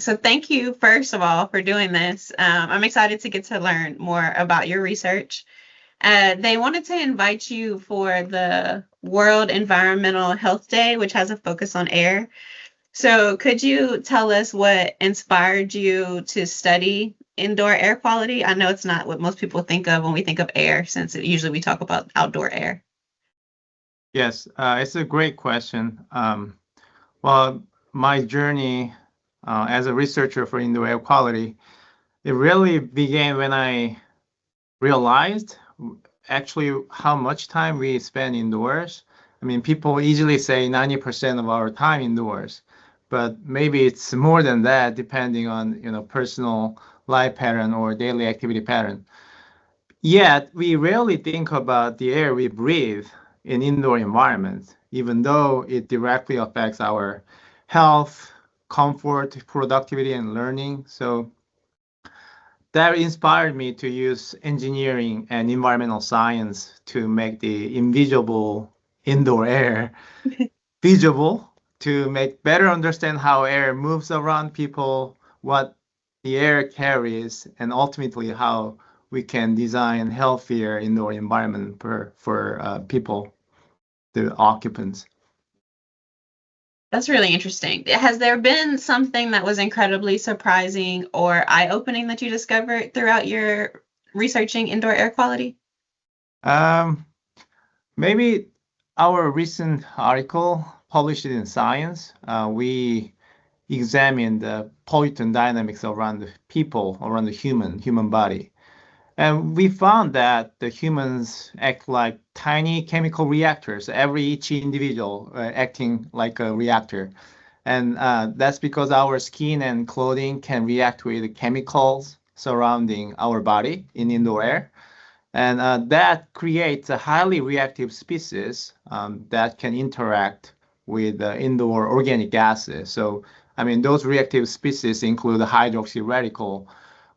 So thank you, first of all, for doing this. I'm excited to get to learn more about your research. They wanted to invite you for the World Environmental Health Day, which has a focus on air. So could you tell us what inspired you to study indoor air quality? I know it's not what most people think of when we think of air, since usually we talk about outdoor air. Yes, it's a great question. Well, my journey as a researcher for indoor air quality, it really began when I realized actually how much time we spend indoors. I mean, people easily say 90% of our time indoors, but maybe it's more than that depending on, personal life pattern or daily activity pattern. Yet, we rarely think about the air we breathe in indoor environments, even though it directly affects our health, comfort, productivity, and learning. So that inspired me to use engineering and environmental science to make the invisible indoor air visible, to make better understand how air moves around people, what the air carries, and ultimately how we can design healthier indoor environment for people, the occupants. That's really interesting. Has there been something that was incredibly surprising or eye-opening that you discovered throughout your researching indoor air quality? Um, Maybe our recent article published in Science, we examined the pollutant dynamics around the people, around the human body. And we found that the humans act like tiny chemical reactors, each individual acting like a reactor. And that's because our skin and clothing can react with the chemicals surrounding our body in indoor air. And that creates a highly reactive species that can interact with indoor organic gases. So, I mean, those reactive species include the hydroxy radical.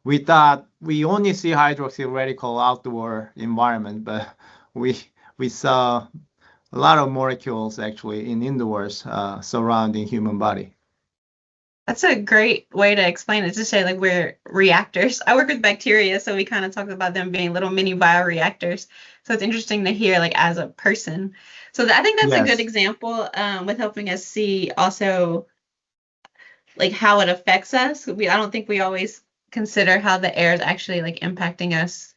We thought we only see hydroxy radical outdoor environment, but we we saw a lot of molecules actually in indoors surrounding human body. That's a great way to explain it, to say like we're reactors. I work with bacteria, so we kind of talk about them being little mini bioreactors. So it's interesting to hear like as a person. So I think that's a good Yes. example with helping us see also like how it affects us. I don't think we always consider how the air is actually like impacting us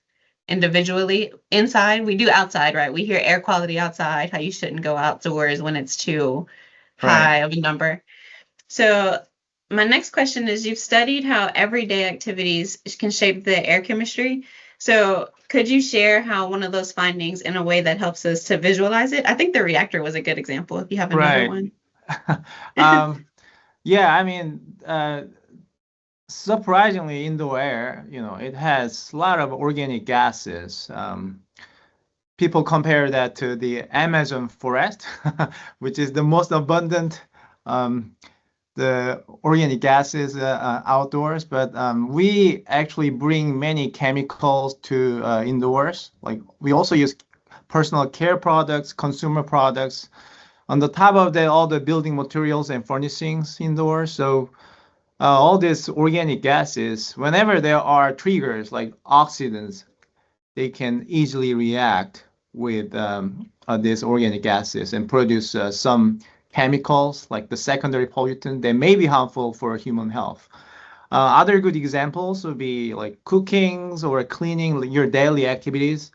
individually inside. We do outside, right? We hear air quality outside, how you shouldn't go outdoors when it's too Right. high of a number. So my next question is, you've studied how everyday activities can shape the air chemistry. So could you share how one of those findings in a way that helps us to visualize it? I think the reactor was a good example if you have another Right. one. um, yeah, I mean, surprisingly, indoor air, it has a lot of organic gases. People compare that to the Amazon forest, which is the most abundant um, the organic gases outdoors. But we actually bring many chemicals to indoors. Like we also use personal care products, consumer products. On the top of that, all the building materials and furnishings indoors. So all these organic gases, whenever there are triggers like oxidants, they can easily react with these organic gases and produce some chemicals like the secondary pollutant that may be harmful for human health. Other good examples would be like cookings or cleaning your daily activities.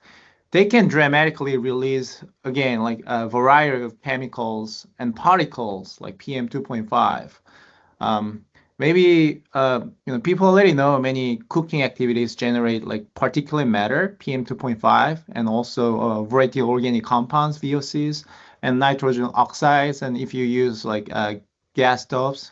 They can dramatically release, again, like a variety of chemicals and particles like PM 2.5. Um, Maybe people already know many cooking activities generate like particulate matter, PM 2.5, and also a variety of organic compounds, VOCs, and nitrogen oxides. And if you use like gas stoves,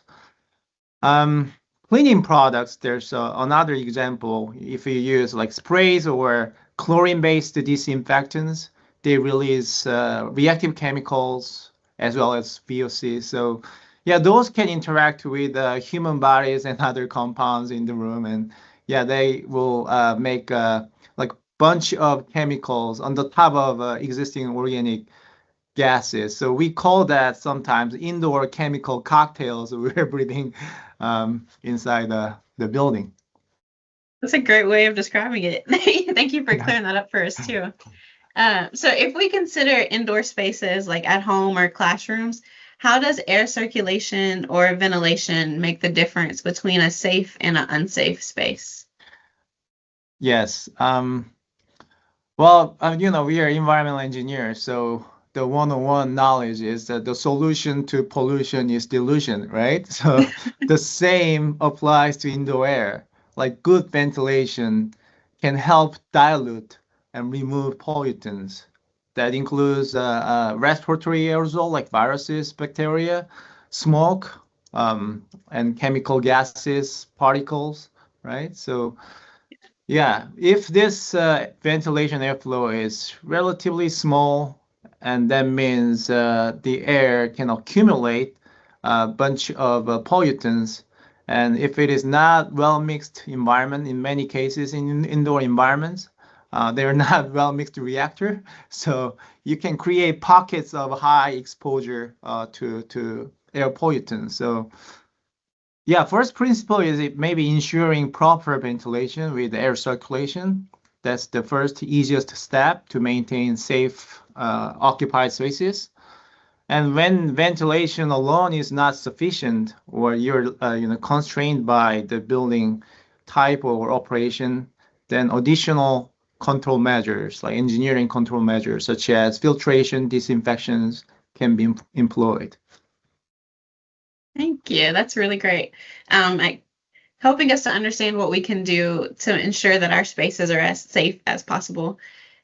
um, cleaning products, there's another example. If you use like sprays or chlorine-based disinfectants, they release reactive chemicals as well as VOCs. So yeah, those can interact with human bodies and other compounds in the room, and yeah, they will make like bunch of chemicals on the top of existing organic gases. So we call that sometimes indoor chemical cocktails we're breathing inside the building. That's a great way of describing it. Thank you for clearing that up for us too. So if we consider indoor spaces like at home or classrooms, how does air circulation or ventilation make the difference between a safe and an unsafe space? Yes. Well, we are environmental engineers, so the one-on-one knowledge is that the solution to pollution is dilution, right? So the same applies to indoor air. Like good ventilation can help dilute and remove pollutants. That includes respiratory aerosol like viruses, bacteria, smoke, and chemical gases, particles, right? So yeah, if this ventilation airflow is relatively small, and that means the air can accumulate a bunch of pollutants, and if it is not well mixed environment, in many cases in indoor environments, they're not well mixed reactor, so you can create pockets of high exposure to air pollutants. So yeah, first principle is it maybe ensuring proper ventilation with air circulation. That's the first easiest step to maintain safe occupied spaces. And when ventilation alone is not sufficient, or you're constrained by the building type or operation, then additional control measures like engineering control measures such as filtration, disinfections can be employed. Thank you. That's really great. Helping us to understand what we can do to ensure that our spaces are as safe as possible.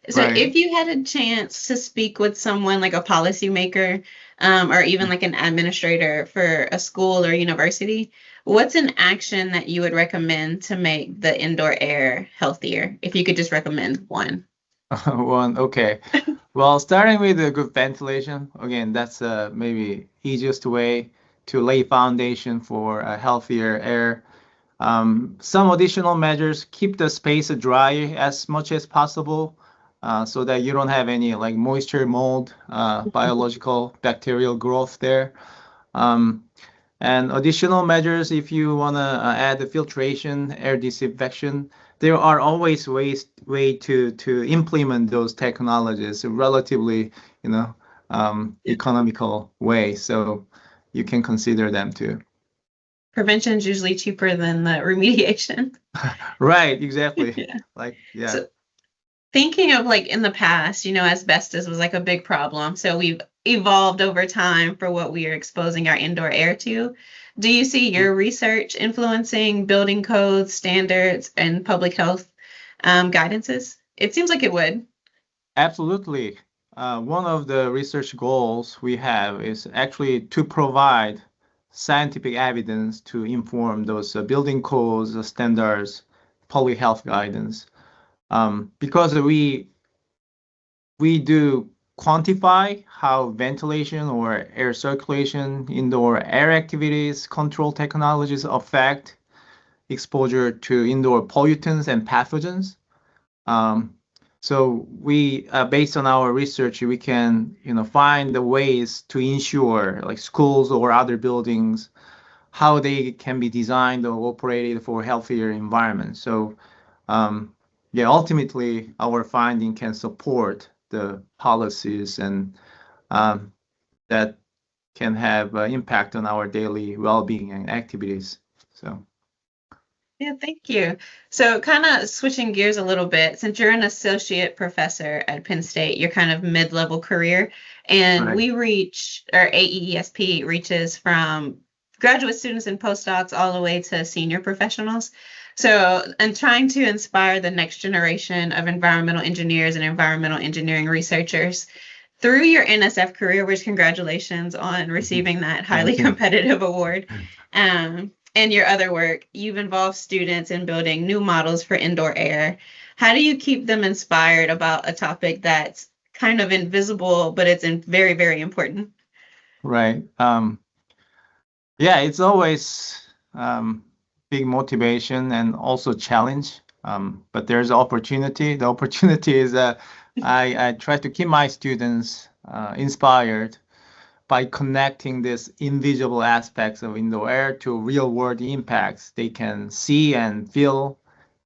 So, Right. if you had a chance to speak with someone like a policymaker, or even like an administrator for a school or university, what's an action that you would recommend to make the indoor air healthier? If you could just recommend one. One, okay. Well, starting with a good ventilation, again, that's maybe easiest way to lay foundation for a healthier air. Some additional measures, keep the space dry as much as possible, so that you don't have any like moisture, mold, biological, bacterial growth there. Um, and additional measures, if you want to add the filtration, air disinfection, there are always way to implement those technologies relatively, economical way. So you can consider them too. Prevention is usually cheaper than the remediation. Right, exactly. Yeah. Like, yeah. So, thinking of like in the past, asbestos was like a big problem. So we've evolved over time for what we are exposing our indoor air to. Do you see your research influencing building codes, standards, and public health guidances? It seems like it would. Absolutely. One of the research goals we have is actually to provide scientific evidence to inform those building codes, standards, public health guidance. Because we do quantify how ventilation or air circulation, indoor air activities, control technologies affect exposure to indoor pollutants and pathogens. Um, so we, based on our research, we can, find the ways to ensure, like schools or other buildings, how they can be designed or operated for healthier environments. So, yeah, ultimately, our finding can support the policies and that can have impact on our daily well-being and activities. So. Yeah, thank you. So, kind of switching gears a little bit, since you're an associate professor at Penn State, you're kind of mid-level career, and Right. or AEESP reaches from graduate students and postdocs all the way to senior professionals. So, and trying to inspire the next generation of environmental engineers and environmental engineering researchers through your NSF career, which congratulations on receiving that highly Thank you. competitive award. And your other work, you've involved students in building new models for indoor air. How do you keep them inspired about a topic that's kind of invisible, but it's very, very important? Right. Yeah, it's always big motivation and also challenge. But there's opportunity. The opportunity is I try to keep my students inspired by connecting these invisible aspects of indoor air to real world impacts they can see and feel,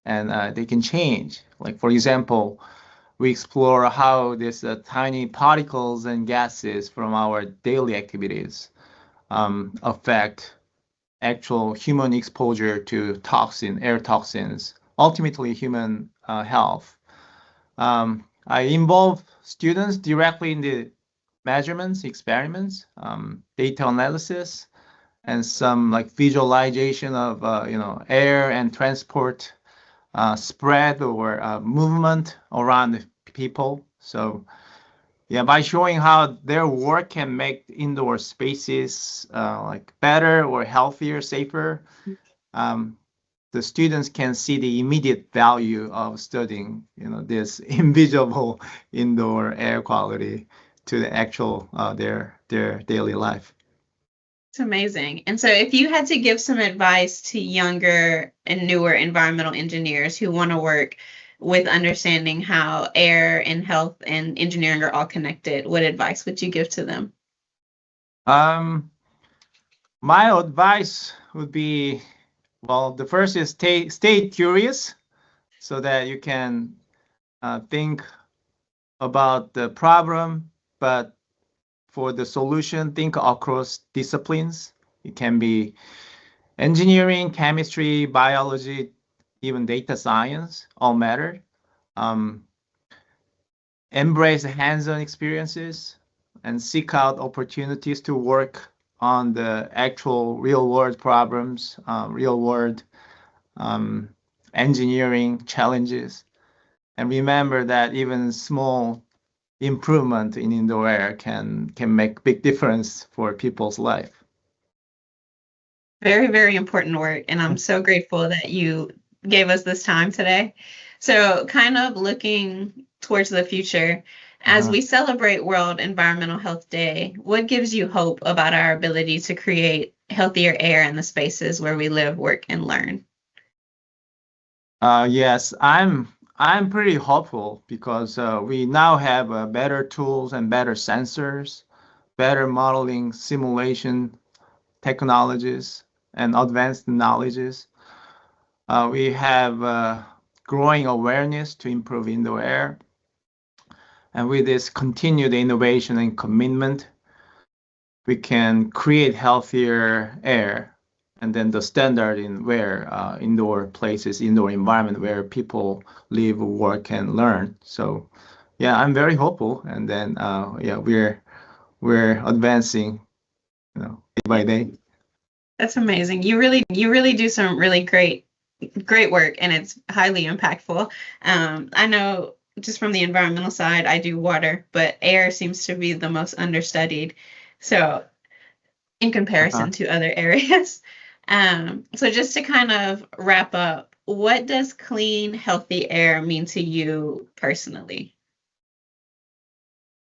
and they can change. Like, for example, we explore how these tiny particles and gases from our daily activities affect actual human exposure to air toxins, ultimately human health. I involve students directly in the measurements, experiments, data analysis, and some like visualization of air and transport spread or movement around people. So yeah, by showing how their work can make indoor spaces like better or healthier, safer, um, the students can see the immediate value of studying, this invisible indoor air quality to the actual their daily life. It's amazing. And so, if you had to give some advice to younger and newer environmental engineers who want to work with understanding how air and health and engineering are all connected, what advice would you give to them? Um, my advice would be, well, the first is stay curious so that you can think about the problem, but for the solution, think across disciplines. It can be engineering, chemistry, biology, even data science, all matter. Um, Embrace hands-on experiences and seek out opportunities to work on the actual real-world problems, real-world um, engineering challenges. And remember that even small improvement in indoor air can make big difference for people's life. Very, very important work. And I'm so grateful that you gave us this time today. So, kind of looking towards the future, as Uh-huh. we celebrate World Environmental Health Day, what gives you hope about our ability to create healthier air in the spaces where we live, work, and learn? Yes, I'm pretty hopeful because we now have better tools and better sensors, better modeling simulation technologies, and advanced knowledges. We have growing awareness to improve indoor air, and with this continued innovation and commitment, we can create healthier air, and then the standard in where indoor places, indoor environment where people live, work, and learn. So yeah, I'm very hopeful, and then yeah, we're advancing, day by day. That's amazing. You really do some really great work, and it's highly impactful. I know just from the environmental side, I do water, but air seems to be the most understudied. So in Uh-huh. comparison to other areas. So just to kind of wrap up, what does clean, healthy air mean to you personally?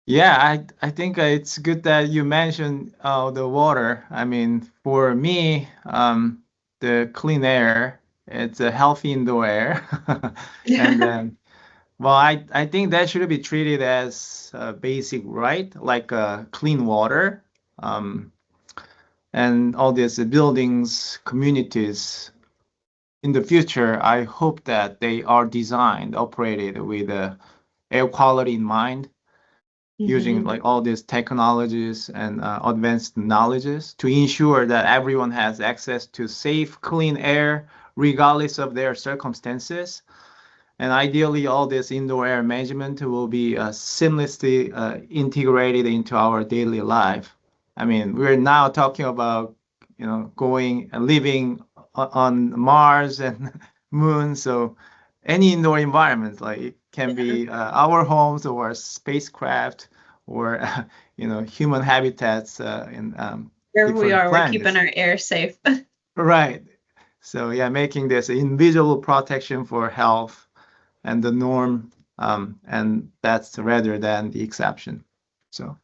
Yeah, I think it's good that you mentioned the water. I mean, for me, the clean air, it's a healthy indoor air. And then, well, I think that should be treated as a basic right, like clean water. Um, and all these buildings, communities in the future, I hope that they are designed, operated with air quality in mind, using Mhm. like all these technologies and advanced knowledges to ensure that everyone has access to safe, clean air, regardless of their circumstances. And ideally, all this indoor air management will be seamlessly integrated into our daily life. I mean, we're now talking about, going and living on Mars and Moon. So any indoor environment, like it can Yeah. be our homes or spacecraft or, human habitats in Wherever we different are, we're keeping planets. our air safe. Right. So yeah, making this invisible protection for health and the norm, and that's rather than the exception. So.